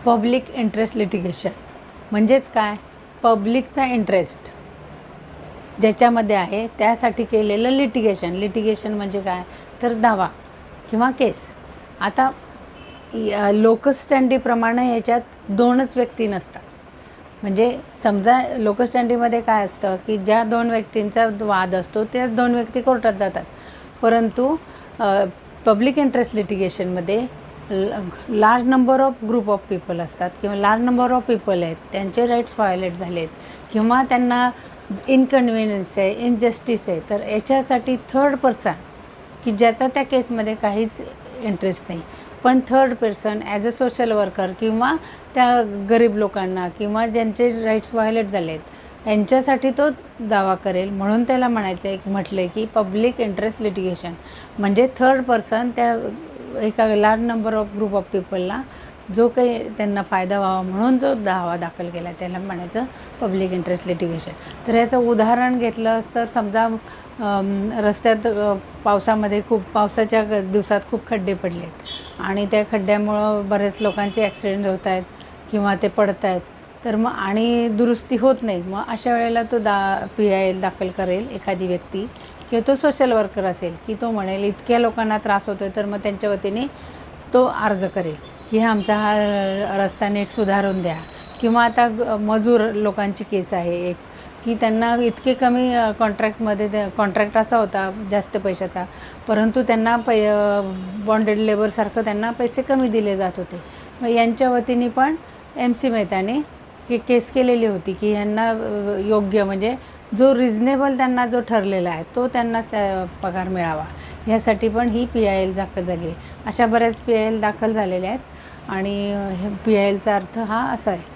Public interest litigation म्हणजेच काय? पब्लिकचा interest ज्याच्यामध्ये आहे त्यासाठी केलेलं लिटिगेशन. लिटिगेशन म्हणजे काय? तर दावा किंवा केस. आता लोकस्टँडीप्रमाणे याच्यात दोनच व्यक्ती नसतात. म्हणजे समजा लोकस्टँडीमध्ये काय असतं की ज्या दोन व्यक्तींचा वाद असतो त्याच दोन व्यक्ती कोर्टात जातात. परंतु पब्लिक इंटरेस्ट लिटिगेशनमध्ये large number of group of people असतात किंवा लार्ज नंबर ऑफ पीपल आहेत, त्यांचे राईट्स व्हायोलेट झालेत किंवा त्यांना इनकन्व्हिनियन्स आहे, इनजस्टिस आहे, तर याच्यासाठी थर्ड पर्सन की ज्याचा त्या केसमध्ये काहीच इंटरेस्ट नाही, पण third person as a social worker किंवा त्या गरीब लोकांना किंवा ज्यांचे राईट्स व्हायोलेट झाले आहेत यांच्यासाठी तो दावा करेल. म्हणून त्याला म्हटलं आहे की पब्लिक इंटरेस्ट लिटिगेशन म्हणजे थर्ड पर्सन त्या एका large number of group of पीपलला जो काही त्यांना फायदा व्हावा म्हणून जो दावा दाखल केला त्याला म्हणायचं पब्लिक इंटरेस्ट लिटिगेशन. तर याचं उदाहरण घेतलं तर समजा रस्त्यात पावसामध्ये पावसाच्या दिवसात खूप खड्डे पडले आहेत आणि त्या खड्ड्यामुळं बरेच लोकांचे ॲक्सिडेंट होत आहेत किंवा ते पडत आहेत, तर मग आणि दुरुस्ती होत नाही. मग अशा वेळेला तो PIL दाखल करेल एखादी व्यक्ती किंवा तो सोशल वर्कर असेल की तो म्हणेल इतक्या लोकांना त्रास होतो आहे, तर मग त्यांच्या वतीने तो अर्ज करेल की आमचा हा रस्ता नीट सुधारून द्या. किंवा आता मजूर लोकांची केस आहे एक की त्यांना इतके कमी कॉन्ट्रॅक्टमध्ये कॉन्ट्रॅक्ट असा होता जास्त पैशाचा, परंतु त्यांना बॉन्डेड लेबरसारखं त्यांना पैसे कमी दिले जात होते. मग यांच्या वतीने पण MC मेहताने केस केलेली होती की यांना योग्य म्हणजे जो रिजनेबल त्यांना जो ठरलेला आहे तो त्यांना पगार मिळावा, ह्यासाठी पण ही PIL दाखल झाली आहे. अशा बऱ्याच PIL दाखल झालेल्या आहेत आणि PILचा अर्थ हा असा आहे.